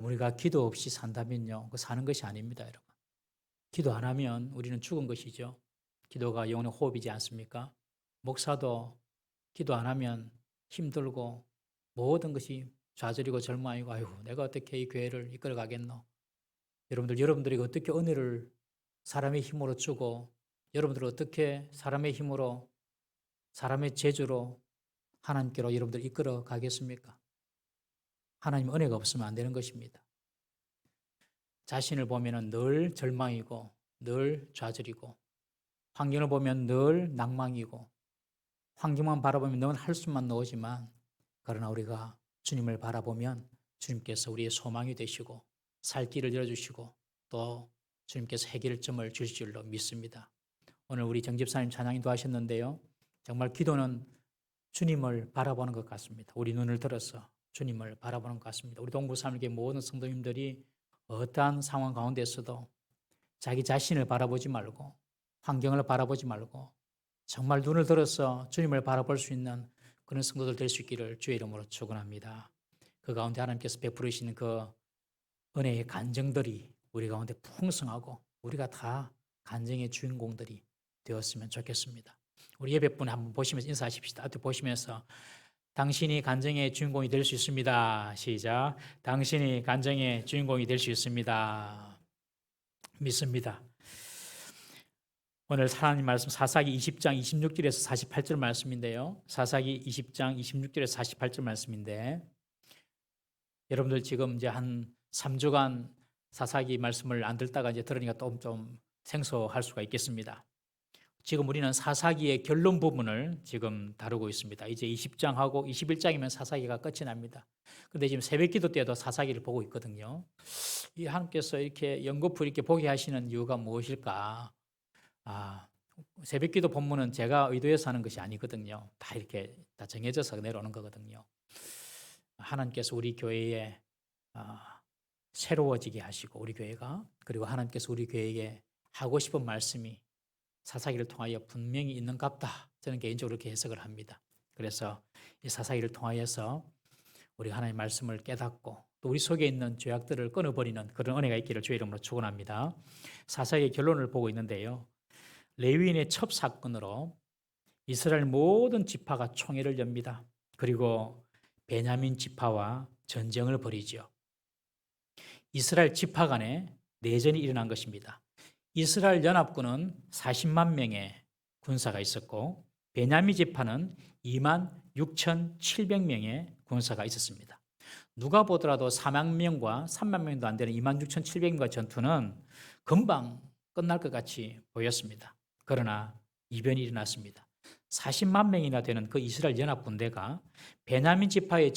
우리가 기도 없이 산다면요, 그 사는 것이 아닙니다, 여러분. 기도 안 하면 우리는 죽은 것이죠. 기도가 영혼의 호흡이지 않습니까? 목사도 기도 안 하면 힘들고 모든 것이 좌절이고 절망이고, 아이고, 내가 어떻게 이 교회를 이끌어 가겠노? 여러분들에게 어떻게 은혜를 사람의 힘으로 주고, 여러분들 어떻게 사람의 힘으로, 사람의 재주로 하나님께로 여러분들 이끌어 가겠습니까? 하나님 은혜가 없으면 안 되는 것입니다. 자신을 보면 늘 절망이고, 늘 좌절이고, 환경을 보면 늘 낭망이고, 환경만 바라보면 늘 할 수만 나오지만, 그러나 우리가 주님을 바라보면 주님께서 우리의 소망이 되시고 살 길을 열어주시고 또 주님께서 해결점을 주실 줄로 믿습니다. 오늘 우리 정집사님 찬양도 하셨는데요. 정말 기도는 주님을 바라보는 것 같습니다. 우리 눈을 들어서 주님을 바라보는 것 같습니다. 우리 동부삼일교회 모든 성도님들이 어떠한 상황 가운데서도 자기 자신을 바라보지 말고 환경을 바라보지 말고 정말 눈을 들어서 주님을 바라볼 수 있는 그런 성도들 될 수 있기를 주의 이름으로 축원합니다. 그 가운데 하나님께서 베풀으시는 그 은혜의 간증들이 우리 가운데 풍성하고 우리가 다 간증의 주인공들이 되었으면 좋겠습니다. 우리 예배분 한번 보시면서 인사하십시다. 앞에 보시면서 당신이 간증의 주인공이 될 수 있습니다. 시작. 당신이 간증의 주인공이 될 수 있습니다. 믿습니다. 오늘 하나님 말씀 사사기 20장 26절에서 48절 말씀인데요. 사사기 20장 26절에서 48절 말씀인데 여러분들 지금 이제 한 3주간 사사기 말씀을 안 듣다가 이제 들으니까 좀 생소할 수가 있겠습니다. 지금 우리는 사사기의 결론 부분을 지금 다루고 있습니다. 이제 20장하고 21장이면 사사기가 끝이 납니다. 그런데 지금 새벽기도 때도 사사기를 보고 있거든요. 이 하나님께서 이렇게 연거푸 이렇게 보게 하시는 이유가 무엇일까? 새벽기도 본문은 제가 의도해서 하는 것이 아니거든요. 다 이렇게 다 정해져서 내려오는 거거든요. 하나님께서 우리 교회에 새로워지게 하시고 우리 교회가 그리고 하나님께서 우리 교회에게 하고 싶은 말씀이 사사기를 통하여 분명히 있는 같다. 저는 개인적으로 그렇게 해석을 합니다. 그래서 이 사사기를 통하여서 우리 하나님의 말씀을 깨닫고 또 우리 속에 있는 죄악들을 끊어버리는 그런 은혜가 있기를 주의 이름으로 축원합니다. 사사기의 결론을 보고 있는데요. 레위인의 첩 사건으로 이스라엘 모든 지파가 총회를 엽니다. 그리고 베냐민 지파와 전쟁을 벌이죠. 이스라엘 지파 간에 내전이 일어난 것입니다. 이스라엘 연합군은 40만 명의 군사가 있었고 베냐민 지파는 2만 6,700명의 군사가 있었습니다. 누가 보더라도 4만 명과 3만 명도 안 되는 2만 6,700명과 전투는 금방 끝날 것 같이 보였습니다. 그러나 이변이 일어났습니다. 40만 명이나 되는 그 이스라엘 연합 군대가 베냐민 지파와의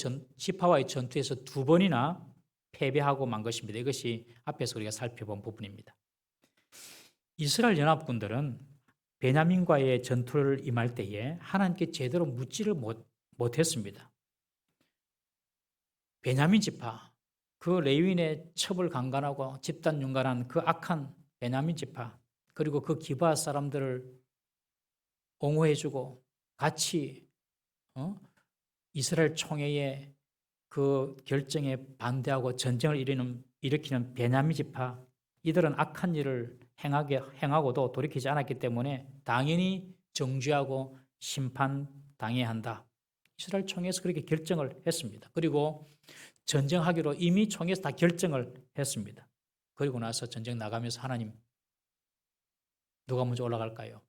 전투에서 2번이나 패배하고 만 것입니다. 이것이 앞에서 우리가 살펴본 부분입니다. 이스라엘 연합군들은 베냐민과의 전투를 임할 때에 하나님께 제대로 묻지를 못했습니다. 베냐민 지파, 그 레위인의 첩을 강간하고 집단 윤관한 그 악한 베냐민 지파, 그리고 그 기브아 사람들을 옹호해주고 같이 이스라엘 총회의 그 결정에 반대하고 전쟁을 일으키는 베냐민 지파, 이들은 악한 일을 행하고도 돌이키지 않았기 때문에 당연히 정죄하고 심판당해야 한다. 이스라엘 총회에서 그렇게 결정을 했습니다. 그리고 전쟁하기로 이미 총회에서 다 결정을 했습니다. 그리고 나서 전쟁 나가면서 하나님 누가 먼저 올라갈까요?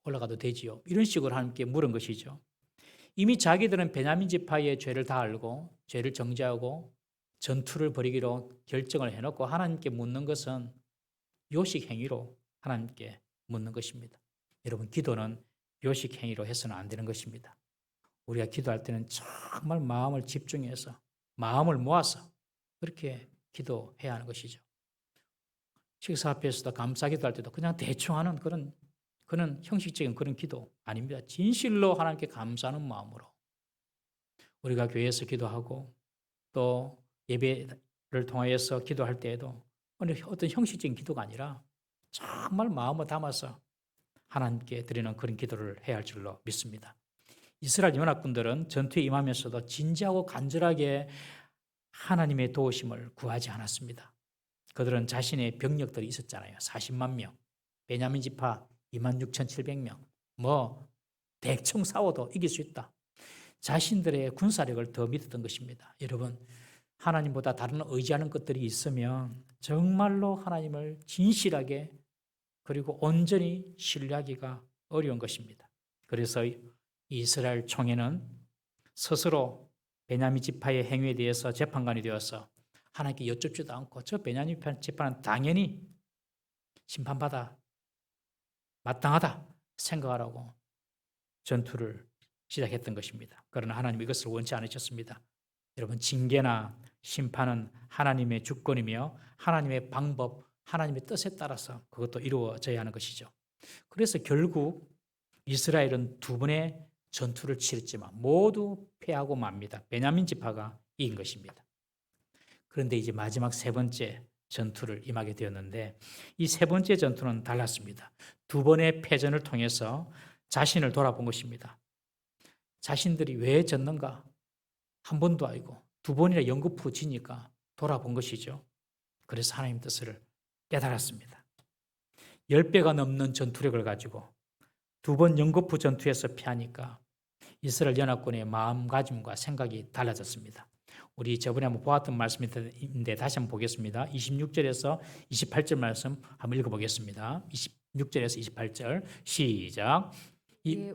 올라가도 되지요. 이런 식으로 하나님께 물은 것이죠. 이미 자기들은 베냐민 지파의 죄를 다 알고 죄를 정죄하고 전투를 벌이기로 결정을 해놓고 하나님께 묻는 것은 요식 행위로 하나님께 묻는 것입니다. 여러분, 기도는 요식 행위로 해서는 안 되는 것입니다. 우리가 기도할 때는 정말 마음을 집중해서 마음을 모아서 그렇게 기도해야 하는 것이죠. 식사 앞에서도 감사 기도할 때도 그냥 대충 하는 그런 형식적인 그런 기도 아닙니다. 진실로 하나님께 감사하는 마음으로 우리가 교회에서 기도하고 또 예배를 통하여서 기도할 때에도 어떤 형식적인 기도가 아니라 정말 마음을 담아서 하나님께 드리는 그런 기도를 해야 할 줄로 믿습니다. 이스라엘 연합군들은 전투에 임하면서도 진지하고 간절하게 하나님의 도우심을 구하지 않았습니다. 그들은 자신의 병력들이 있었잖아요. 40만 명, 베냐민 지파 26,700명. 뭐 대충 싸워도 이길 수 있다. 자신들의 군사력을 더 믿었던 것입니다. 여러분, 하나님보다 다른 의지하는 것들이 있으면 정말로 하나님을 진실하게 그리고 온전히 신뢰하기가 어려운 것입니다. 그래서 이스라엘 총회는 스스로 베냐민 지파의 행위에 대해서 재판관이 되어서 하나님께 여쭙지도 않고 저 베냐민 지파는 당연히 심판받아 마땅하다 생각하라고 전투를 시작했던 것입니다. 그러나 하나님 이것을 원치 않으셨습니다. 여러분, 징계나 심판은 하나님의 주권이며 하나님의 방법, 하나님의 뜻에 따라서 그것도 이루어져야 하는 것이죠. 그래서 결국 이스라엘은 두 번의 전투를 치렀지만 모두 패하고 맙니다. 베냐민 지파가 이긴 것입니다. 그런데 이제 마지막 세 번째 전투를 임하게 되었는데 이 세 번째 전투는 달랐습니다. 두 번의 패전을 통해서 자신을 돌아본 것입니다. 자신들이 왜 졌는가? 한 번도 아니고 두 번이나 연거푸 지니까 돌아본 것이죠. 그래서 하나님 뜻을 깨달았습니다. 10배가 넘는 전투력을 가지고 두 번 연거푸 전투에서 패하니까 이스라엘 연합군의 마음가짐과 생각이 달라졌습니다. 우리 저번에 한번 보았던 말씀인데 다시 한번 보겠습니다. 26절에서 28절 말씀 한번 읽어보겠습니다. 26절에서 28절 시작.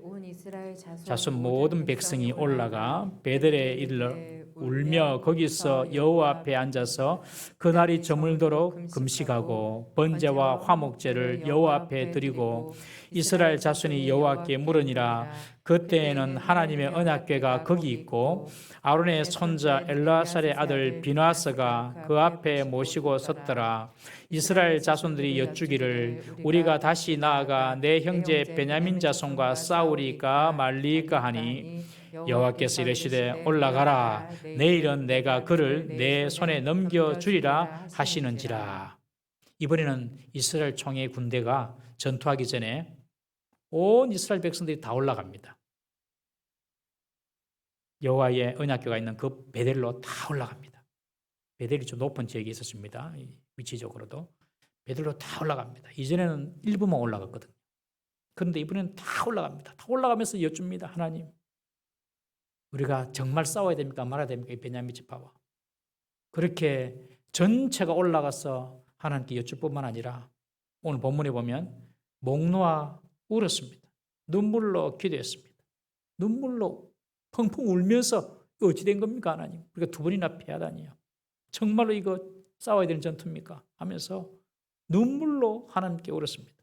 온 이스라엘 자손 모든 백성이 올라가 베델에 이르러 울며 거기서 여호와 앞에 앉아서 그날이 저물도록 금식하고 번제와 화목제를 여호와 앞에 드리고 이스라엘 자손이 여호와께 물으니라. 그때에는 하나님의 언약궤가 거기 있고 아론의 손자 엘르아살의 아들 비누아스가 그 앞에 모시고 섰더라. 이스라엘 자손들이 여쭈기를 우리가 다시 나아가 내 형제 베냐민 자손과 싸우리까 말리까 하니 여호와께서 이르시되 올라가라. 내일은 내가 그를 내 손에 넘겨주리라 하시는지라. 이번에는 이스라엘 총회 군대가 전투하기 전에 온 이스라엘 백성들이 다 올라갑니다. 여호와의 언약궤가 있는 그 베델로 다 올라갑니다. 베델이 좀 높은 지역에 있었습니다. 위치적으로도 베델로 다 올라갑니다. 이전에는 일부만 올라갔거든요. 그런데 이번에는 다 올라갑니다. 다 올라가면서 여쭙니다. 하나님, 우리가 정말 싸워야 됩니까? 말아야 됩니까? 이 베냐민 지파와. 그렇게 전체가 올라가서 하나님께 여쭐 뿐만 아니라 오늘 본문에 보면 목 놓아 울었습니다. 눈물로 기도했습니다. 눈물로 펑펑 울면서 어찌 된 겁니까 하나님? 우리가 두 번이나 패하다니요. 정말로 이거 싸워야 되는 전투입니까? 하면서 눈물로 하나님께 울었습니다.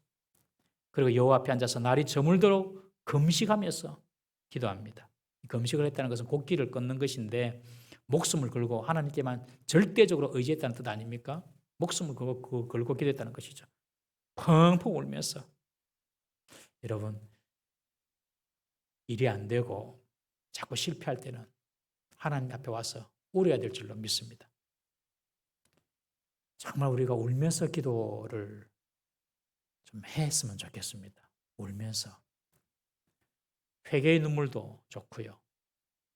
그리고 여호와 앞에 앉아서 날이 저물도록 금식하면서 기도합니다. 금식을 했다는 것은 곡기를 끊는 것인데 목숨을 걸고 하나님께만 절대적으로 의지했다는 뜻 아닙니까? 목숨을 걸고 기도했다는 것이죠. 펑펑 울면서. 여러분, 일이 안 되고 자꾸 실패할 때는 하나님 앞에 와서 울어야 될 줄로 믿습니다. 정말 우리가 울면서 기도를 좀 했으면 좋겠습니다. 울면서. 회개의 눈물도 좋고요.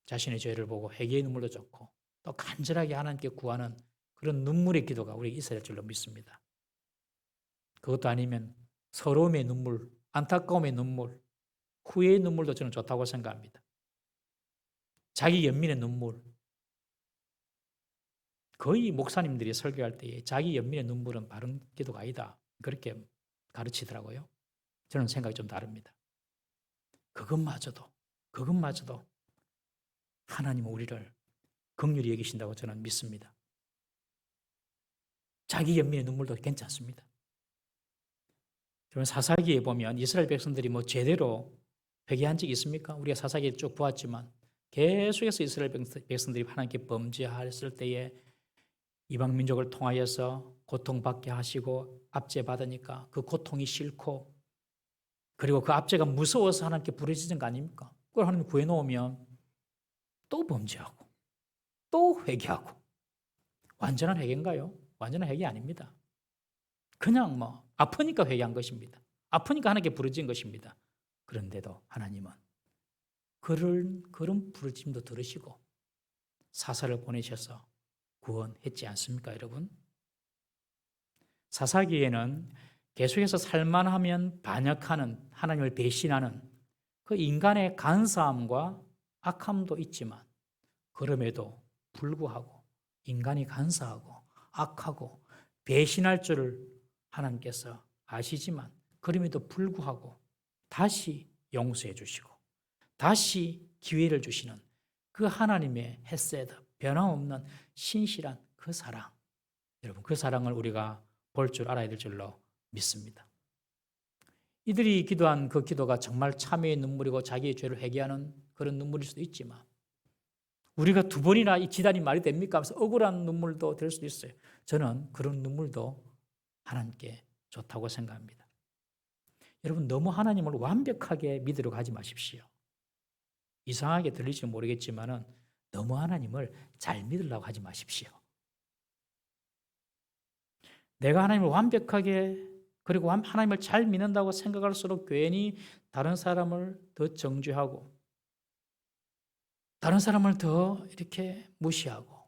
자신의 죄를 보고 회개의 눈물도 좋고 또 간절하게 하나님께 구하는 그런 눈물의 기도가 우리에게 있어야 할 줄로 믿습니다. 그것도 아니면 서러움의 눈물, 안타까움의 눈물, 후회의 눈물도 저는 좋다고 생각합니다. 자기 연민의 눈물. 거의 목사님들이 설교할 때에 자기 연민의 눈물은 바른 기도가 아니다. 그렇게 가르치더라고요. 저는 생각이 좀 다릅니다. 그것마저도 하나님은 우리를 긍휼히 여기신다고 저는 믿습니다. 자기 연민의 눈물도 괜찮습니다. 저는 사사기에 보면 이스라엘 백성들이 뭐 제대로 회개한 적이 있습니까? 우리가 사사기에 쭉 보았지만 계속해서 이스라엘 백성들이 하나님께 범죄했을 때에 이방 민족을 통하여서 고통받게 하시고 압제받으니까 그 고통이 싫고 그리고 그 압제가 무서워서 하나님께 부르짖은 거 아닙니까? 그걸 하나님 구해놓으면 또 범죄하고 또 회개하고 완전한 회개인가요? 완전한 회개 아닙니다. 그냥 뭐 아프니까 회개한 것입니다. 아프니까 하나님께 부르짖은 것입니다. 그런데도 하나님은 그런 부르짖음도 들으시고 사사를 보내셔서 구원했지 않습니까, 여러분? 사사기에는 계속해서 살만하면 반역하는, 하나님을 배신하는 그 인간의 간사함과 악함도 있지만, 그럼에도 불구하고 인간이 간사하고 악하고 배신할 줄을 하나님께서 아시지만, 그럼에도 불구하고 다시 용서해 주시고 다시 기회를 주시는 그 하나님의 헤세드, 변함없는 신실한 그 사랑, 여러분, 그 사랑을 우리가 볼 줄 알아야 될 줄로 믿습니다. 이들이 기도한 그 기도가 정말 참회의 눈물이고 자기의 죄를 회개하는 그런 눈물일 수도 있지만, 우리가 두 번이나 이 지단이 말이 됩니까 하면서 억울한 눈물도 될 수도 있어요. 저는 그런 눈물도 하나님께 좋다고 생각합니다. 여러분, 너무 하나님을 완벽하게 믿으려고 하지 마십시오. 이상하게 들릴지 모르겠지만 너무 하나님을 잘 믿으려고 하지 마십시오. 내가 하나님을 완벽하게, 그리고 하나님을 잘 믿는다고 생각할수록 괜히 다른 사람을 더 정죄하고 다른 사람을 더 이렇게 무시하고,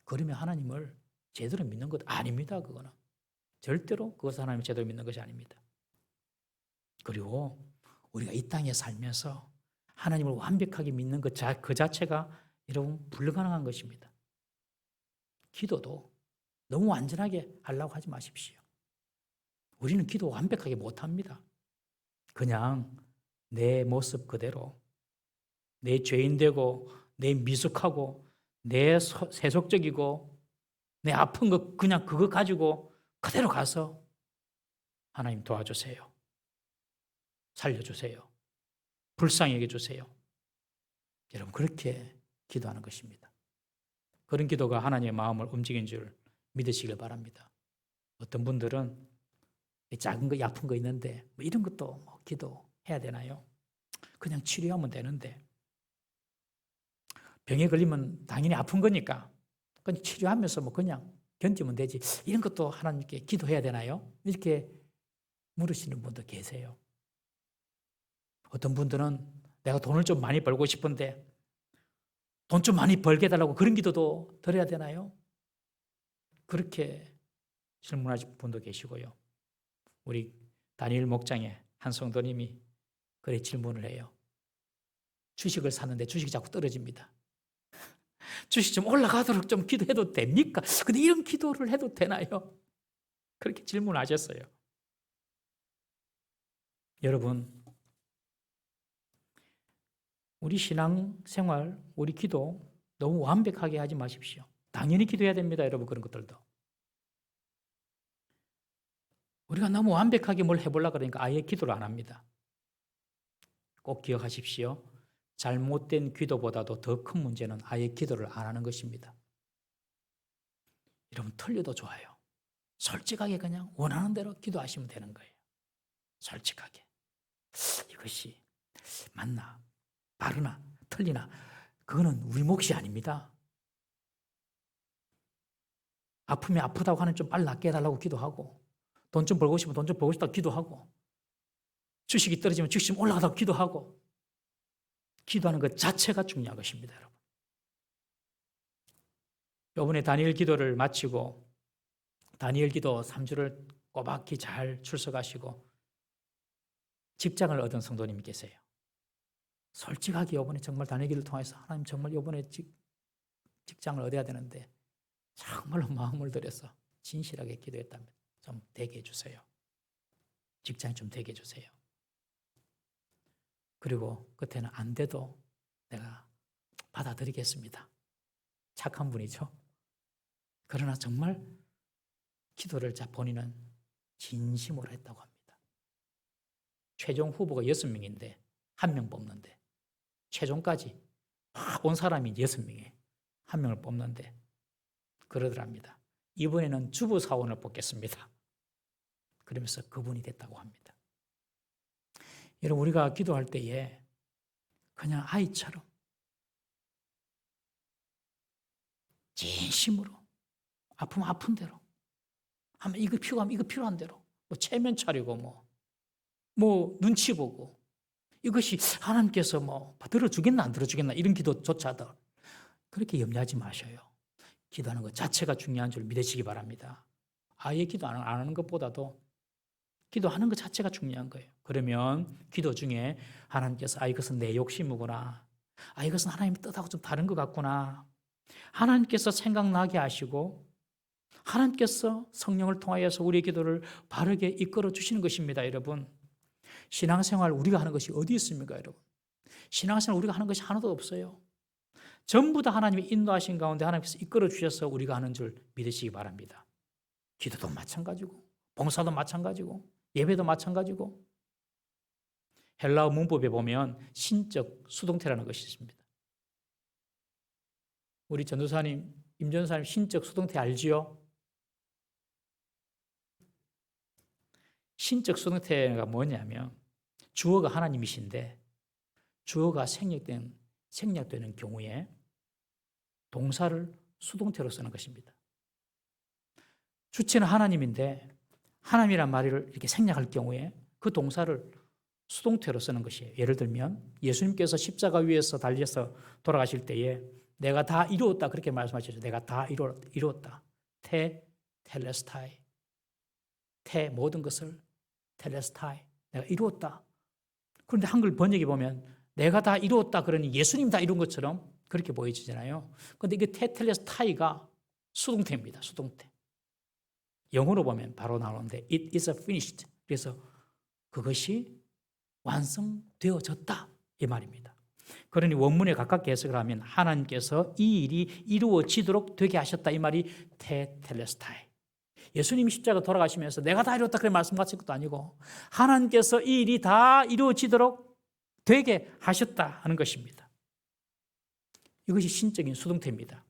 그러면 하나님을 제대로 믿는 것 아닙니다. 그거는 절대로 그것은 하나님을 제대로 믿는 것이 아닙니다. 그리고 우리가 이 땅에 살면서 하나님을 완벽하게 믿는 그 자체가 여러분 불가능한 것입니다. 기도도 너무 완전하게 하려고 하지 마십시오. 우리는 기도 완벽하게 못합니다. 그냥 내 모습 그대로, 내 죄인되고 내 미숙하고 내 세속적이고 내 아픈 거 그냥 그거 가지고 그대로 가서 하나님 도와주세요, 살려주세요, 불쌍히 여겨주세요. 여러분, 그렇게 기도하는 것입니다. 그런 기도가 하나님의 마음을 움직인 줄 믿으시길 바랍니다. 어떤 분들은 작은 거, 아픈 거 있는데 뭐 이런 것도 뭐 기도해야 되나요? 그냥 치료하면 되는데, 병에 걸리면 당연히 아픈 거니까 그냥 치료하면서 뭐 그냥 견디면 되지, 이런 것도 하나님께 기도해야 되나요? 이렇게 물으시는 분도 계세요. 어떤 분들은 내가 돈을 좀 많이 벌고 싶은데 돈 좀 많이 벌게 해달라고 그런 기도도 드려야 되나요? 그렇게 질문하신 분도 계시고요. 우리 다니엘 목장의 한 성도님이 그래 질문을 해요. 주식을 샀는데 주식이 자꾸 떨어집니다. 주식 좀 올라가도록 좀 기도해도 됩니까? 근데 이런 기도를 해도 되나요? 그렇게 질문하셨어요. 여러분, 우리 신앙생활, 우리 기도 너무 완벽하게 하지 마십시오. 당연히 기도해야 됩니다, 여러분. 그런 것들도 우리가 너무 완벽하게 뭘 해보려고 그러니까 아예 기도를 안 합니다. 꼭 기억하십시오. 잘못된 기도보다도 더 큰 문제는 아예 기도를 안 하는 것입니다. 여러분, 틀려도 좋아요. 솔직하게 그냥 원하는 대로 기도하시면 되는 거예요. 솔직하게. 이것이 맞나, 바르나, 틀리나, 그거는 우리 몫이 아닙니다. 아프면 아프다고 하는 좀 빨리 낫게 해달라고 기도하고, 돈 좀 벌고 싶으면 돈 좀 벌고 싶다고 기도하고, 주식이 떨어지면 주식 좀 올라가다고 기도하고, 기도하는 것 자체가 중요한 것입니다, 여러분. 이번에 다니엘 기도를 마치고 다니엘 기도 3주를 꼬박히 잘 출석하시고 직장을 얻은 성도님이 계세요. 솔직하게 이번에 정말 다니엘 기도를 통해서 하나님 정말 이번에 직장을 얻어야 되는데 정말로 마음을 들여서 진실하게 기도했답니다. 좀 되게 해주세요. 직장이 좀 되게 해주세요. 그리고 끝에는 안 돼도 내가 받아들이겠습니다. 착한 분이죠. 그러나 정말 기도를 본인은 진심으로 했다고 합니다. 최종 후보가 6명인데 1명 뽑는데, 최종까지 온 사람이 6명에 1명을 뽑는데 그러더랍니다. 이번에는 주부 사원을 뽑겠습니다. 그러면서 그분이 됐다고 합니다. 여러분, 우리가 기도할 때에 그냥 아이처럼 진심으로 아프면 아픈 대로, 하면 이거 필요하면 이거 필요한 대로, 뭐 체면 차리고 뭐 눈치 보고, 이것이 하나님께서 뭐 들어주겠나 안 들어주겠나 이런 기도조차도 그렇게 염려하지 마셔요. 기도하는 것 자체가 중요한 줄 믿으시기 바랍니다. 아예 기도 안 하는 것보다도 기도하는 것 자체가 중요한 거예요. 그러면 기도 중에 하나님께서 이것은 내 욕심이구나. 이것은 하나님의 뜻하고 좀 다른 것 같구나. 하나님께서 생각나게 하시고 하나님께서 성령을 통하여서 우리의 기도를 바르게 이끌어 주시는 것입니다, 여러분. 신앙생활 우리가 하는 것이 어디 있습니까, 여러분? 신앙생활 우리가 하는 것이 하나도 없어요. 전부 다 하나님의 인도하신 가운데 하나님께서 이끌어 주셔서 우리가 하는 줄 믿으시기 바랍니다. 기도도 마찬가지고 봉사도 마찬가지고 예배도 마찬가지고 헬라어 문법에 보면 신적 수동태라는 것이 있습니다. 우리 전도사님, 임전사님 신적 수동태 알지요? 신적 수동태가 뭐냐면 주어가 하나님이신데 주어가 생략되는 경우에 동사를 수동태로 쓰는 것입니다. 주체는 하나님인데 하나님이란 말을 이렇게 생략할 경우에 그 동사를 수동태로 쓰는 것이에요. 예를 들면 예수님께서 십자가 위에서 달려서 돌아가실 때에 내가 다 이루었다 그렇게 말씀하셨죠. 내가 다 이루었다. 텔레스타이. 모든 것을 텔레스타이. 내가 이루었다. 그런데 한글 번역에 보면 내가 다 이루었다 그러니 예수님 다 이룬 것처럼 그렇게 보여지잖아요. 그런데 이게 텔레스타이가 수동태입니다. 수동태. 영어로 보면 바로 나오는데 It is finished. 그래서 그것이 완성되어졌다 이 말입니다. 그러니 원문에 가깝게 해석을 하면 하나님께서 이 일이 이루어지도록 되게 하셨다 이 말이 텔레스타이. 예수님이 십자가 돌아가시면서 내가 다 이뤘다 그런 말씀하신 것도 아니고 하나님께서 이 일이 다 이루어지도록 되게 하셨다 하는 것입니다. 이것이 신적인 수동태입니다.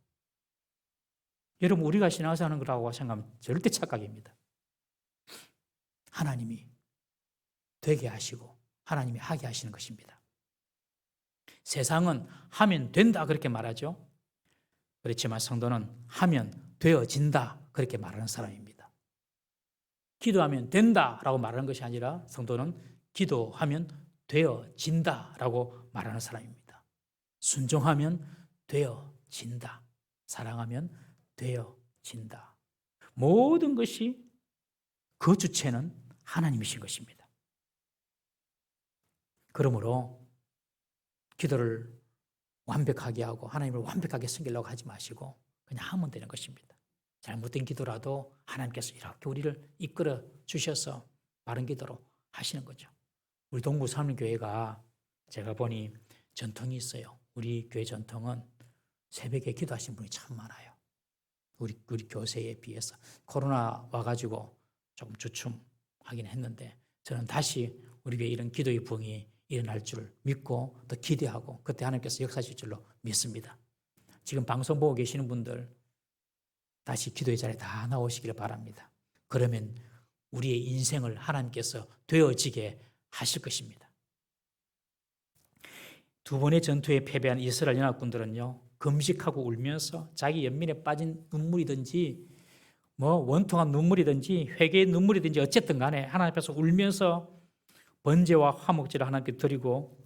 여러분 우리가 신앙생활 하는 거라고 생각하면 절대 착각입니다. 하나님이 되게 하시고 하나님이 하게 하시는 것입니다. 세상은 하면 된다 그렇게 말하죠. 그렇지만 성도는 하면 되어진다 그렇게 말하는 사람입니다. 기도하면 된다라고 말하는 것이 아니라 성도는 기도하면 되어진다라고 말하는 사람입니다. 순종하면 되어진다. 사랑하면 되어진다. 모든 것이 그 주체는 하나님이신 것입니다. 그러므로 기도를 완벽하게 하고 하나님을 완벽하게 섬기려고 하지 마시고 그냥 하면 되는 것입니다. 잘못된 기도라도 하나님께서 이렇게 우리를 이끌어 주셔서 바른 기도로 하시는 거죠. 우리 동구 사람교회가 제가 보니 전통이 있어요. 우리 교회 전통은 새벽에 기도하시는 분이 참 많아요. 우리 교세에 비해서 코로나 와가지고 조금 주춤하긴 했는데 저는 다시 우리 교회 이런 기도의 부흥이 일어날 줄 믿고 또 기대하고 그때 하나님께서 역사하실 줄로 믿습니다. 지금 방송 보고 계시는 분들 다시 기도의 자리에 다 나오시기를 바랍니다. 그러면 우리의 인생을 하나님께서 되어지게 하실 것입니다. 두 번의 전투에 패배한 이스라엘 연합군들은요 금식하고 울면서 자기 연민에 빠진 눈물이든지 원통한 눈물이든지 회개의 눈물이든지 어쨌든 간에 하나님 앞에서 울면서 번제와 화목제를 하나님께 드리고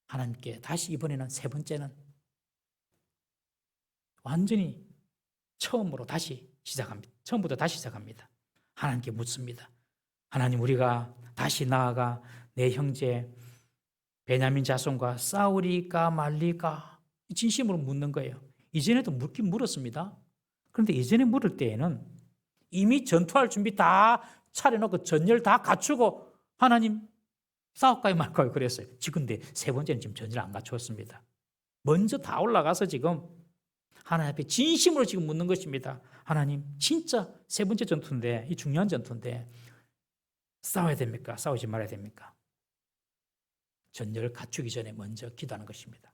하나님께 다시 이번에는 세 번째는 완전히 처음부터 다시 시작합니다. 하나님께 묻습니다. 하나님 우리가 다시 나아가 내 형제 베냐민 자손과 싸우리까 말리까 진심으로 묻는 거예요. 이전에도 묻긴 물었습니다. 그런데 이전에 물을 때에는 이미 전투할 준비 다 차려놓고 전열 다 갖추고 하나님 싸울까요 말까요 그랬어요. 지금 근데 세 번째는 지금 전열 안 갖추었습니다. 먼저 다 올라가서 지금 하나님 앞에 진심으로 지금 묻는 것입니다. 하나님 진짜 세 번째 전투인데 이 중요한 전투인데 싸워야 됩니까? 싸우지 말아야 됩니까? 전열을 갖추기 전에 먼저 기도하는 것입니다.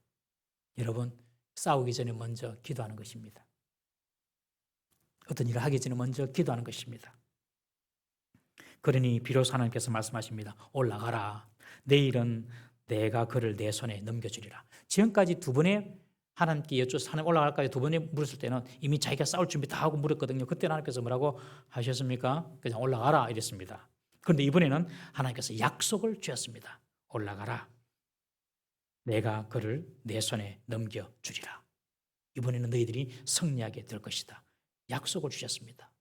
여러분 싸우기 전에 먼저 기도하는 것입니다. 어떤 일을 하기 전에 먼저 기도하는 것입니다. 그러니 비로소 하나님께서 말씀하십니다. 올라가라. 내일은 내가 그를 내 손에 넘겨주리라. 지금까지 두 번에 하나님께 여쭈어서 하나님 올라갈까요? 두 번에 물었을 때는 이미 자기가 싸울 준비 다 하고 물었거든요. 그때 하나님께서 뭐라고 하셨습니까? 그냥 올라가라 이랬습니다. 그런데 이번에는 하나님께서 약속을 주셨습니다. 올라가라. 내가 그를 내 손에 넘겨주리라. 이번에는 너희들이 승리하게 될 것이다. 약속을 주셨습니다.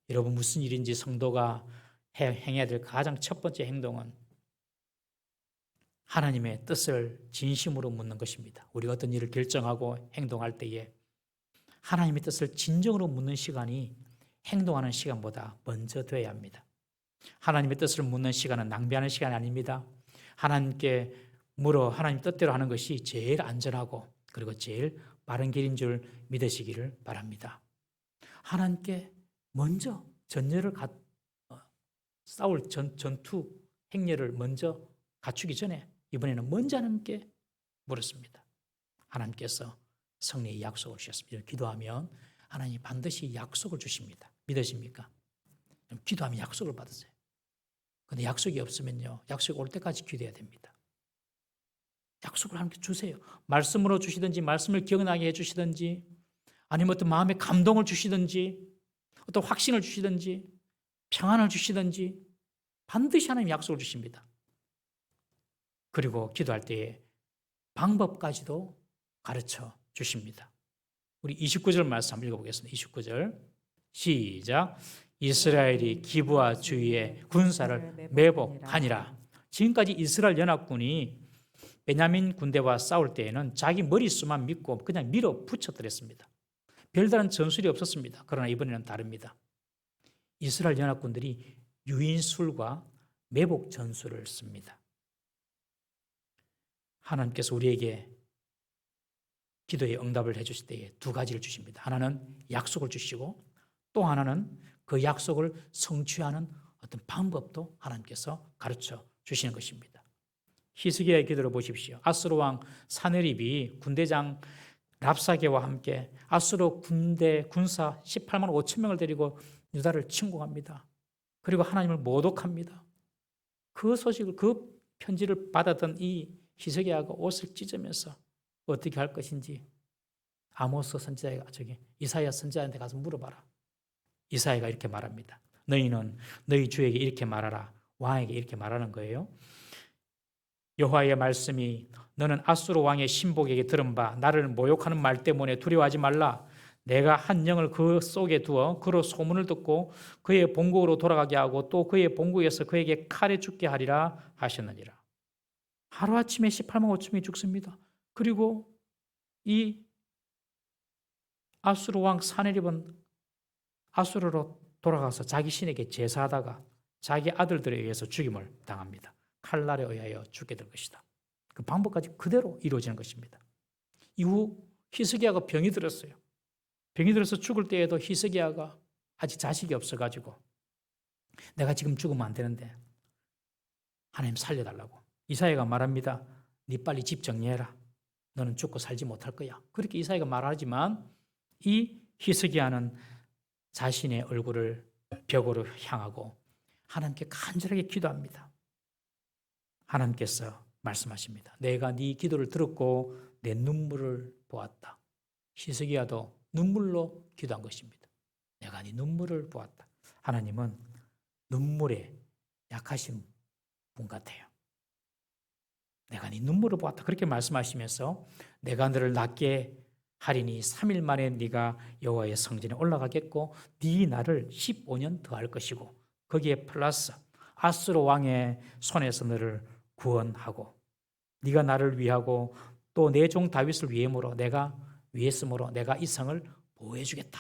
여러분 무슨 일인지 성도가 행해야 될 가장 첫 번째 행동은 하나님의 뜻을 진심으로 묻는 것입니다. 우리가 어떤 일을 결정하고 행동할 때에 하나님의 뜻을 진정으로 묻는 시간이 행동하는 시간보다 먼저 되어야 합니다. 하나님의 뜻을 묻는 시간은 낭비하는 시간이 아닙니다. 하나님께 물어 하나님 뜻대로 하는 것이 제일 안전하고 그리고 제일 바른 길인 줄 믿으시기를 바랍니다. 하나님께 먼저 싸울 전투 행렬을 먼저 갖추기 전에 이번에는 먼저 하나님께 물었습니다. 하나님께서 승리의 약속을 주셨습니다. 기도하면 하나님이 반드시 약속을 주십니다. 믿으십니까? 기도하면 약속을 받으세요. 근데 약속이 없으면요, 약속이 올 때까지 기도해야 됩니다. 약속을 하나님께 주세요. 말씀으로 주시든지 말씀을 기억나게 해주시든지 아니면 어떤 마음의 감동을 주시든지 어떤 확신을 주시든지 평안을 주시든지 반드시 하나님 약속을 주십니다. 그리고 기도할 때에 방법까지도 가르쳐 주십니다. 우리 29절 말씀 한번 읽어보겠습니다. 29절 시작. 이스라엘이 기브와 주위에 군사를 매복하니라. 지금까지 이스라엘 연합군이 베냐민 군대와 싸울 때에는 자기 머릿수만 믿고 그냥 밀어붙였더랬습니다. 별다른 전술이 없었습니다. 그러나 이번에는 다릅니다. 이스라엘 연합군들이 유인술과 매복 전술을 씁니다. 하나님께서 우리에게 기도의 응답을 해주실 때에 두 가지를 주십니다. 하나는 약속을 주시고 또 하나는 그 약속을 성취하는 어떤 방법도 하나님께서 가르쳐 주시는 것입니다. 히스기야의 기도를 보십시오. 아수르 왕 사네립이 군대장 랍사게와 함께 아수르 군사 18만 5천 명을 데리고 유다를 침공합니다. 그리고 하나님을 모독합니다. 그 소식을 그 편지를 받았던 이 히스기야가 옷을 찢으면서 어떻게 할 것인지 아모스 선지자가 이사야 선지자한테 가서 물어봐라. 이사야가 이렇게 말합니다. 너희는 너희 주에게 이렇게 말하라. 왕에게 이렇게 말하는 거예요. 여호와의 말씀이 너는 아수르 왕의 신복에게 들은 바 나를 모욕하는 말 때문에 두려워하지 말라. 내가 한 영을 그 속에 두어 그로 소문을 듣고 그의 본국으로 돌아가게 하고 또 그의 본국에서 그에게 칼에 죽게 하리라 하셨느니라. 하루아침에 18만 5천명이 죽습니다. 그리고 이 아수르 왕 사네립은 아수르로 돌아가서 자기 신에게 제사하다가 자기 아들들에 의해서 죽임을 당합니다. 칼날에 의하여 죽게 될 것이다. 그 방법까지 그대로 이루어지는 것입니다. 이후 히스기야가 병이 들었어요. 병이 들어서 죽을 때에도 히스기야가 아직 자식이 없어가지고 내가 지금 죽으면 안 되는데 하나님 살려달라고 이사야가 말합니다. 네 빨리 집 정리해라. 너는 죽고 살지 못할 거야. 그렇게 이사야가 말하지만 이 히스기야는 자신의 얼굴을 벽으로 향하고 하나님께 간절하게 기도합니다. 하나님께서 말씀하십니다. 내가 네 기도를 들었고 내 눈물을 보았다. 히스기야도 눈물로 기도한 것입니다. 내가 네 눈물을 보았다. 하나님은 눈물에 약하신 분 같아요. 내가 네 눈물을 보았다. 그렇게 말씀하시면서 내가 너를 낫게 하리니 3일 만에 네가 여호와의 성전에 올라가겠고 네 날을 15년 더할 것이고 거기에 플러스 아수르 왕의 손에서 너를 구원하고 네가 나를 위하고 또 내 종 다윗을 위했으므로 내가 이 성을 보호해 주겠다.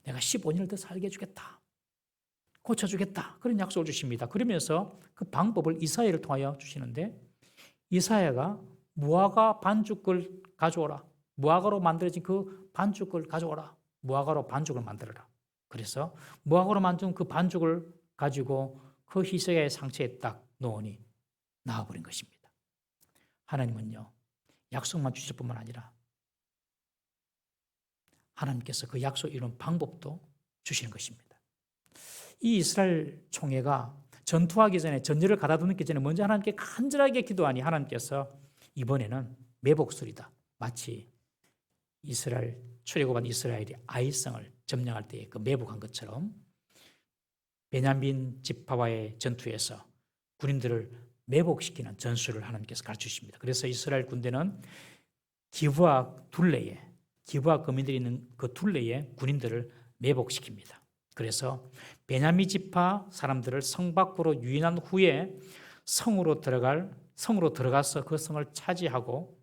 내가 15년을 더 살게 해주겠다. 고쳐주겠다. 그런 약속을 주십니다. 그러면서 그 방법을 이사야를 통하여 주시는데 이사야가 무화과 반죽을 가져오라. 무화과로 만들어진 그 반죽을 가져오라. 무화과로 반죽을 만들어라. 그래서 무화과로 만든 그 반죽을 가지고 그 히스기야의 상처에 딱 놓으니 나아버린 것입니다. 하나님은요, 약속만 주실 뿐만 아니라 하나님께서 그 약속 이룬 방법도 주시는 것입니다. 이 이스라엘 총회가 전투하기 전에 전열을 가다듬기 전에 먼저 하나님께 간절하게 기도하니 하나님께서 이번에는 매복술이다. 마치 이스라엘 출애굽한 이스라엘이 아이성을 점령할 때 그 매복한 것처럼 베냐민 지파와의 전투에서 군인들을 매복시키는 전술을 하나님께서 가르쳐 주십니다. 그래서 이스라엘 군대는 기브아 둘레에, 기브아 거민들이 있는 그 둘레에 군인들을 매복시킵니다. 그래서 베냐민 지파 사람들을 성 밖으로 유인한 후에 성으로 들어가서 그 성을 차지하고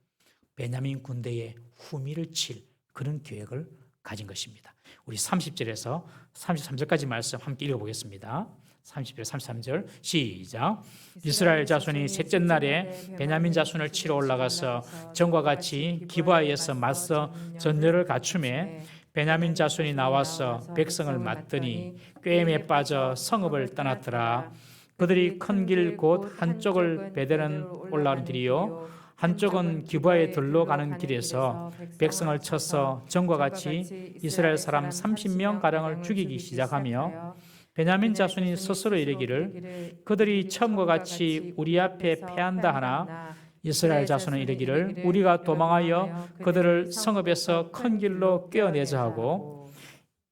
베냐민 군대의 후미를 칠 그런 계획을 가진 것입니다. 우리 30절에서 33절까지 말씀 함께 읽어보겠습니다. 30절, 33절 시작. 이스라엘 자손이 셋째 날에 베냐민 자손을 치러 올라가서 전과 같이 기브아에서 맞서 전열을 갖추매 베냐민 자손이 나와서 백성을 맞더니 꾀임에 빠져 성읍을 떠났더라. 그들이 큰 길 곧 한쪽을 베델은 올라오는 길이요 한쪽은 기브아에 들러 가는 길에서 백성을 쳐서 전과 같이 이스라엘 사람 30명 가량을 죽이기 시작하며 베냐민 자손이 스스로 이르기를 그들이 처음과 같이 우리 앞에 패한다 하나 이스라엘 자손은 이르기를 우리가 도망하여 그들을 성읍에서 큰 길로 꿰어내자 하고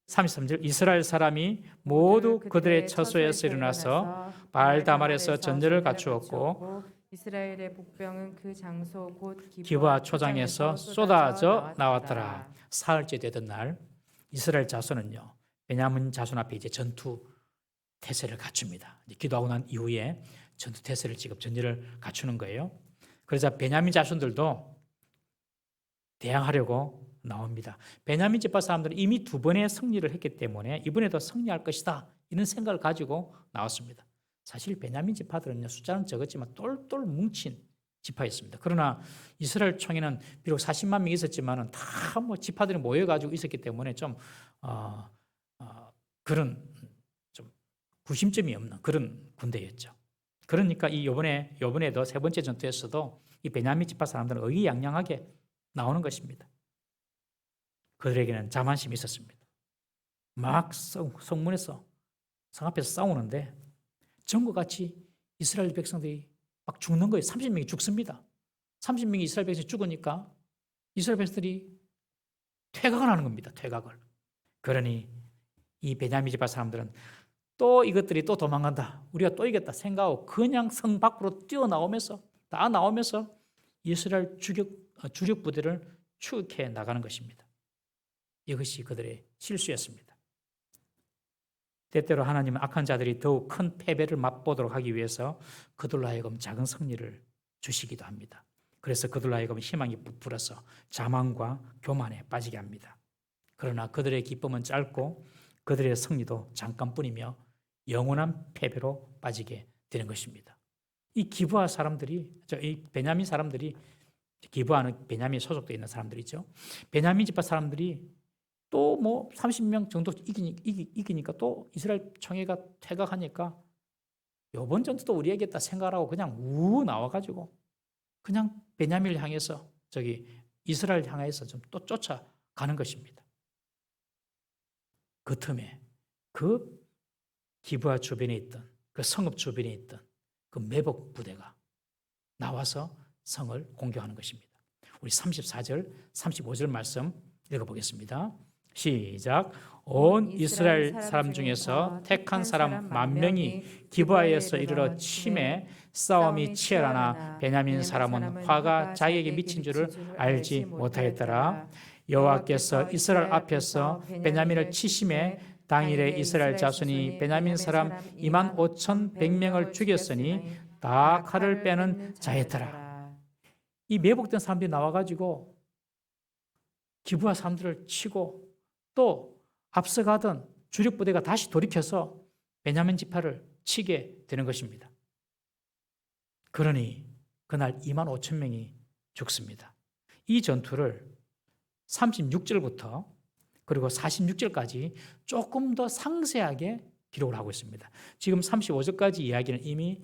33절 이스라엘 사람이 모두 그들의 처소에서 일어나서 바알다말에서 전열을 갖추었고 이스라엘의 복병은 그 장소 곧 기브아 초장에서 쏟아져 나왔더라. 사흘째 되던 날 이스라엘 자손은요 베냐민 자손 앞에 이제 전투 태세를 갖춥니다. 기도하고 난 이후에 전투 태세를 지금 전열을 갖추는 거예요. 그러자 베냐민 자손들도 대항하려고 나옵니다. 베냐민 지파 사람들은 이미 두 번의 승리를 했기 때문에 이번에도 승리할 것이다 이런 생각을 가지고 나왔습니다. 사실 베냐민 지파들은요 숫자는 적었지만 똘똘 뭉친 지파였습니다. 그러나 이스라엘 총회는 비록 40만 명이 있었지만은 다 뭐 지파들이 모여가지고 있었기 때문에 좀 그런 좀 구심점이 없는 그런 군대였죠. 그러니까 이번에도 세 번째 전투에서도 이 베냐민 지파 사람들은 의기양양하게 나오는 것입니다. 그들에게는 자만심이 있었습니다. 막 성문에서 성 앞에서 싸우는데 전과 같이 이스라엘 백성들이 막 죽는 거예요. 30명이 죽습니다. 30명이 이스라엘 백성이 죽으니까 이스라엘 백성들이 퇴각을 하는 겁니다. 퇴각을. 그러니 이 베냐민 지파 사람들은 또 이것들이 또 도망간다. 우리가 또 이겼다 생각하고 그냥 성 밖으로 뛰어나오면서 다 나오면서 이스라엘 주력 부대를 추격해 나가는 것입니다. 이것이 그들의 실수였습니다. 때때로 하나님은 악한 자들이 더욱 큰 패배를 맛보도록 하기 위해서 그들로 하여금 작은 승리를 주시기도 합니다. 그래서 그들로 하여금 희망이 부풀어서 자만과 교만에 빠지게 합니다. 그러나 그들의 기쁨은 짧고 그들의 승리도 잠깐뿐이며 영원한 패배로 빠지게 되는 것입니다. 이 기브아 사람들이, 이 베냐민 사람들이, 기브아는 베냐민 소속돼 있는 사람들이죠. 베냐민 지파 사람들이 또 뭐 30명 정도 이기니까 또 이스라엘 총회가 퇴각하니까 이번 전투도 우리 이겼다 생각하고 그냥 나와가지고 그냥 베냐민을 향해서 이스라엘 향해서 좀 또 쫓아가는 것입니다. 그 틈에 그 기브아 주변에 있던 그 성읍 주변에 있던 그 매복 부대가 나와서 성을 공격하는 것입니다. 우리 34절, 35절 말씀 읽어보겠습니다. 시작. 온 이스라엘 사람 중에서 택한 사람 10,000명이 기브아에서 이르러 침에 싸움이 치열하나 베냐민 사람은 화가 자기에게 미친 줄을 알지 못하였더라. 여호와께서 이스라엘 앞에서 베냐민을 치심에 당일에 이스라엘 자손이 베냐민 사람 25,100명을 죽였으니 다 칼을 빼는 자였더라. 이 매복된 사람들이 나와가지고 기브아 사람들을 치고 또 앞서가던 주력 부대가 다시 돌이켜서 베냐민 지파를 치게 되는 것입니다. 그러니 그날 25,000명이 죽습니다. 이 전투를 36절부터 그리고 46절까지 조금 더 상세하게 기록을 하고 있습니다. 지금 35절까지 이야기는 이미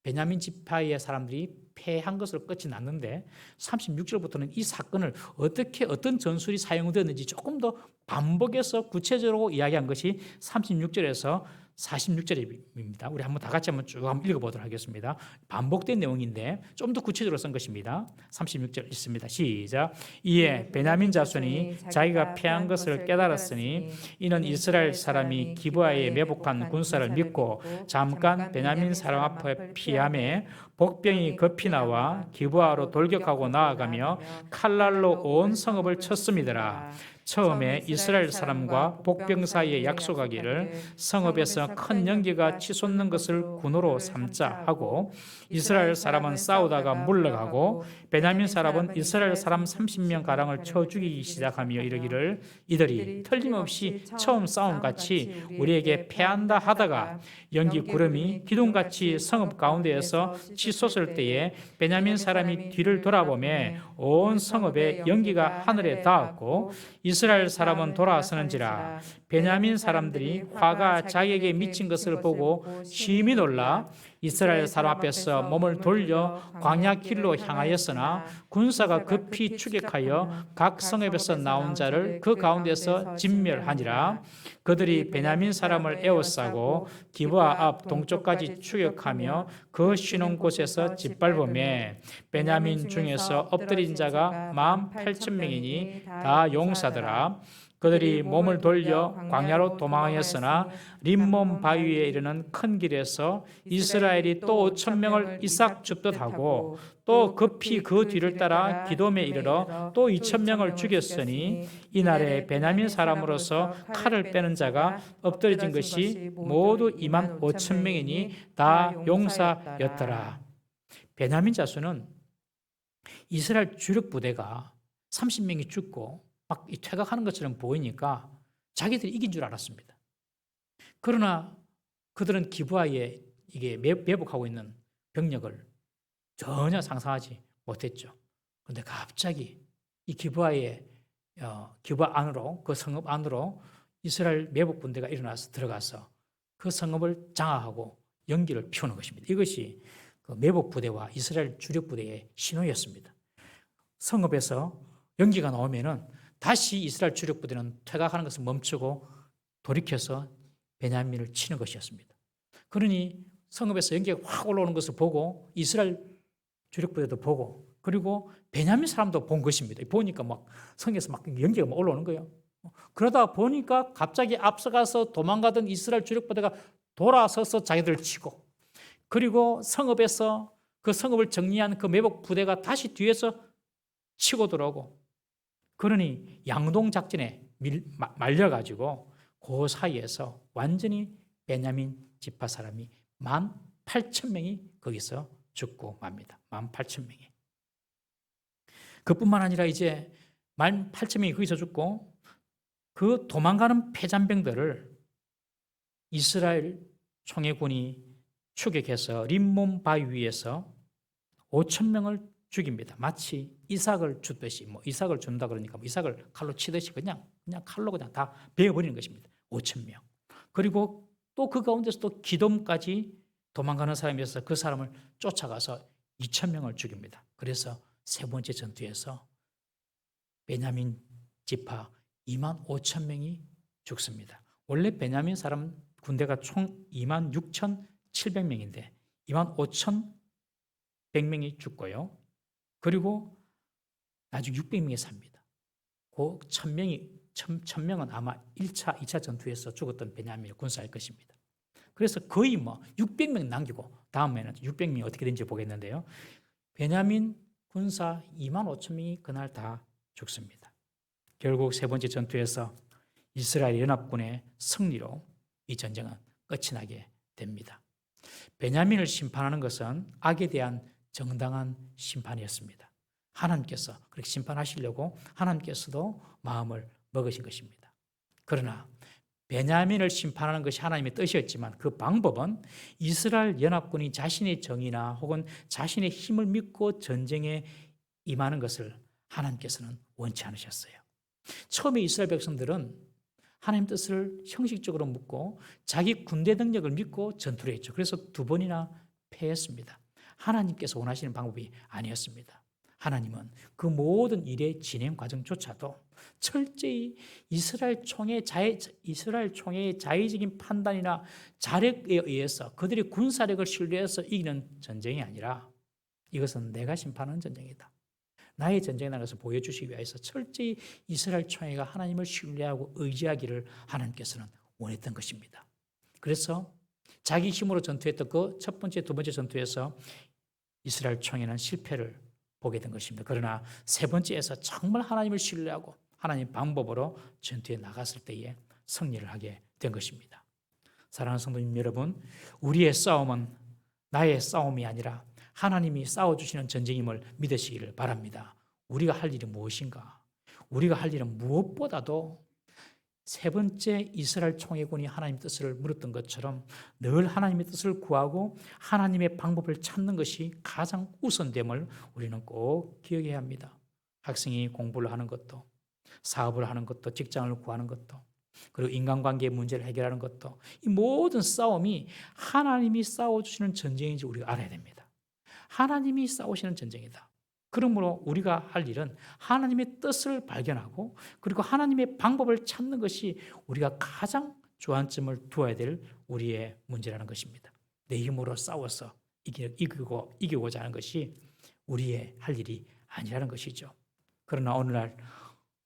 베냐민 지파의 사람들이 패한 것으로 끝이 났는데 36절부터는 이 사건을 어떤 전술이 사용되었는지 조금 더 반복해서 구체적으로 이야기한 것이 36절에서 46절입니다. 우리 한번 다 같이 한번 쭉 한번 읽어보도록 하겠습니다. 반복된 내용인데 좀 더 구체적으로 쓴 것입니다. 36절 있습니다. 시작. 이에 베냐민 자손이 자기가 패한 것을 깨달았으니 이는 이스라엘 사람이 기브아에 매복한 군사를 믿고 잠깐 베냐민 사람 앞에 피함에 복병이 급히 나와 기브아로 돌격하고 나아가며 칼날로 온 성읍을 쳤음이더라. 처음에 이스라엘 사람과 복병 사이에 약속하기를 성읍에서 큰 연기가 치솟는 것을 군으로 삼자 하고 이스라엘 사람은 싸우다가 물러가고 베냐민 사람은 이스라엘 사람 30명 가량을 쳐 죽이기 시작하며 이르기를 이들이 틀림없이 처음 싸움같이 우리에게 패한다 하다가 연기 구름이 기둥같이 성읍 가운데에서 치솟을 때에 베냐민 사람이 뒤를 돌아보매 온 성읍에 연기가 하늘에 닿았고 이스라엘 사람은 돌아서는지라. 베냐민 사람들이 화가 자기에게 미친 것을 보고 심히 놀라 이스라엘 사람 앞에서 몸을 돌려 광야 길로 향하였으나 군사가 급히 추격하여 각 성읍에서 나온 자를 그 가운데서 진멸하니라. 그들이 베냐민 사람을 에워싸고 기브아 앞 동쪽까지 추격하며 그 쉬는 곳에서 짓밟음에 베냐민 중에서 엎드린 자가 18,000명이니 다 용사더라. 그들이 몸을 돌려 광야로 도망하였으나 림몬 바위에 이르는 큰 길에서 이스라엘이 또 5,000명을 이삭 줍듯 하고 또 급히 그 뒤를 따라 기돔에 이르러 또 2,000명을 죽였으니 이날에 베냐민 사람으로서 칼을 빼는 자가 엎드려진 것이 모두 25,000명이니 다 용사였더라. 베냐민 자손은 이스라엘 주력 부대가 30명이 죽고 막 퇴각하는 것처럼 보이니까 자기들이 이긴 줄 알았습니다. 그러나 그들은 기브아에 이게 매복하고 있는 병력을 전혀 상상하지 못했죠. 그런데 갑자기 이 기브아 안으로 그 성읍 안으로 이스라엘 매복 군대가 일어나서 들어가서 그 성읍을 장악하고 연기를 피우는 것입니다. 이것이 그 매복 부대와 이스라엘 주력 부대의 신호였습니다. 성읍에서 연기가 나오면은 다시 이스라엘 주력 부대는 퇴각하는 것을 멈추고 돌이켜서 베냐민을 치는 것이었습니다. 그러니 성읍에서 연기가 확 올라오는 것을 보고 이스라엘 주력 부대도 보고 그리고 베냐민 사람도 본 것입니다. 보니까 막 성에서 막 연기가 막 올라오는 거예요. 그러다 보니까 갑자기 앞서가서 도망가던 이스라엘 주력 부대가 돌아서서 자기들을 치고 그리고 성읍에서 그 성읍을 정리한 그 매복 부대가 다시 뒤에서 치고 들어오고 그러니 양동 작전에 말려가지고 그 사이에서 완전히 베냐민 지파 사람이 18,000명이 거기서 죽고 맙니다. 18,000명이. 그뿐만 아니라 이제 18,000명이 거기서 죽고 그 도망가는 패잔병들을 이스라엘 총회군이 추격해서 림몬 바위 위에서 5,000명을 죽입니다. 마치 이삭을 주듯이 이삭을 준다 그러니까 이삭을 칼로 치듯이 그냥 칼로 그냥 다 베어버리는 것입니다. 5,000명. 그리고 또 그 가운데서 또 기돔까지 도망가는 사람이 있어서 그 사람을 쫓아가서 2,000명을 죽입니다. 그래서 세 번째 전투에서 베냐민 지파 25,000명이 죽습니다. 원래 베냐민 사람 군대가 총 26,700명인데 25,100명이 죽고요. 그리고 나중에 600명이 삽니다. 그 1,000명은 아마 1차, 2차 전투에서 죽었던 베냐민 군사일 것입니다. 그래서 거의 600명 남기고 다음에는 600명이 어떻게 된지 보겠는데요. 베냐민 군사 25,000명이 그날 다 죽습니다. 결국 세 번째 전투에서 이스라엘 연합군의 승리로 이 전쟁은 끝이 나게 됩니다. 베냐민을 심판하는 것은 악에 대한 정당한 심판이었습니다. 하나님께서 그렇게 심판하시려고 하나님께서도 마음을 먹으신 것입니다. 그러나 베냐민을 심판하는 것이 하나님의 뜻이었지만 그 방법은 이스라엘 연합군이 자신의 정의나 혹은 자신의 힘을 믿고 전쟁에 임하는 것을 하나님께서는 원치 않으셨어요. 처음에 이스라엘 백성들은 하나님 뜻을 형식적으로 묻고 자기 군대 능력을 믿고 전투를 했죠. 그래서 2번이나 패했습니다. 하나님께서 원하시는 방법이 아니었습니다. 하나님은 그 모든 일의 진행 과정조차도 철저히 이스라엘 총회의 자의적인 판단이나 자력에 의해서 그들의 군사력을 신뢰해서 이기는 전쟁이 아니라 이것은 내가 심판하는 전쟁이다. 나의 전쟁이라는 것을 보여주시기 위해서 철저히 이스라엘 총회가 하나님을 신뢰하고 의지하기를 하나님께서는 원했던 것입니다. 그래서 자기 힘으로 전투했던 그 첫 번째, 두 번째 전투에서 이스라엘 총회는 실패를 보게 된 것입니다. 그러나 세 번째에서 정말 하나님을 신뢰하고 하나님 방법으로 전투에 나갔을 때에 승리를 하게 된 것입니다. 사랑하는 성도님 여러분, 우리의 싸움은 나의 싸움이 아니라 하나님이 싸워주시는 전쟁임을 믿으시기를 바랍니다. 우리가 할 일이 무엇인가? 우리가 할 일은 무엇보다도 세 번째 이스라엘 총회군이 하나님의 뜻을 물었던 것처럼 늘 하나님의 뜻을 구하고 하나님의 방법을 찾는 것이 가장 우선됨을 우리는 꼭 기억해야 합니다. 학생이 공부를 하는 것도, 사업을 하는 것도, 직장을 구하는 것도, 그리고 인간관계의 문제를 해결하는 것도, 이 모든 싸움이 하나님이 싸워주시는 전쟁인지 우리가 알아야 됩니다. 하나님이 싸우시는 전쟁이다. 그러므로 우리가 할 일은 하나님의 뜻을 발견하고 그리고 하나님의 방법을 찾는 것이 우리가 가장 주안점을 두어야 될 우리의 문제라는 것입니다. 내 힘으로 싸워서 이기고자 하는 것이 우리의 할 일이 아니라는 것이죠. 그러나 오늘날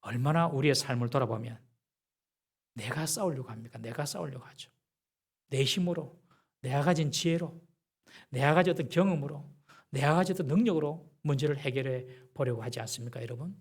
얼마나 우리의 삶을 돌아보면 내가 싸우려고 합니까? 내가 싸우려고 하죠. 내 힘으로, 내가 가진 지혜로, 내가 가진 어떤 경험으로, 내가 가진 어떤 능력으로 문제를 해결해 보려고 하지 않습니까, 여러분?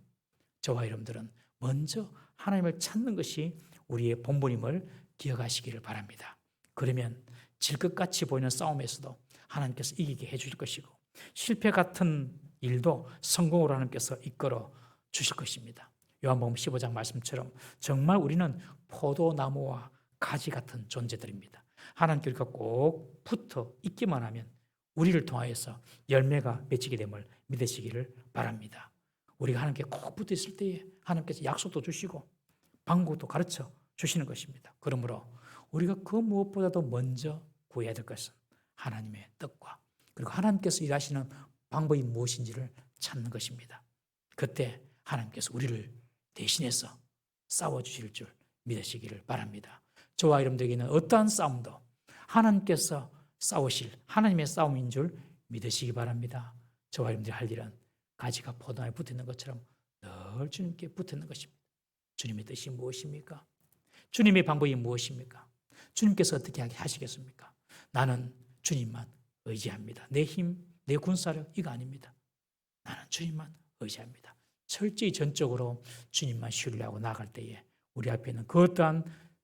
저와 여러분들은 먼저 하나님을 찾는 것이 우리의 본분임을 기억하시기를 바랍니다. 그러면 질 것 같이 보이는 싸움에서도 하나님께서 이기게 해주실 것이고 실패 같은 일도 성공으로 하나님께서 이끌어 주실 것입니다. 요한복음 15장 말씀처럼 정말 우리는 포도나무와 가지 같은 존재들입니다. 하나님께 우리가 꼭 붙어 있기만 하면 우리를 통하여서 열매가 맺히게 됨을 믿으시기를 바랍니다. 우리가 하나님께 꼭 붙어 있을 때에 하나님께서 약속도 주시고 방법도 가르쳐 주시는 것입니다. 그러므로 우리가 그 무엇보다도 먼저 구해야 될 것은 하나님의 뜻과 그리고 하나님께서 일하시는 방법이 무엇인지를 찾는 것입니다. 그때 하나님께서 우리를 대신해서 싸워주실 줄 믿으시기를 바랍니다. 저와 여러분들에게는 어떠한 싸움도 하나님께서 싸우실 하나님의 싸움인 줄 믿으시기 바랍니다. 저와 여러분들이 할 일은 가지가 포도나무에 붙어있는 것처럼 늘 주님께 붙어있는 것입니다. 주님의 뜻이 무엇입니까? 주님의 방법이 무엇입니까? 주님께서 어떻게 하시겠습니까? 나는 주님만 의지합니다. 내 힘, 내 군사력 이거 아닙니다. 나는 주님만 의지합니다. 철저히 전적으로 주님만 신뢰하고 나아갈 때에 우리 앞에 있는 그 어떠한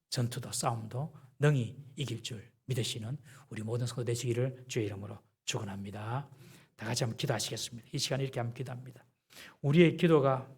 전투도 싸움도 능히 이길 줄 믿으시는 우리 모든 성도 되시기를 주의 이름으로 축원합니다. 다 같이 한번 기도하시겠습니다. 이 시간에 이렇게 한번 기도합니다. 우리의 기도가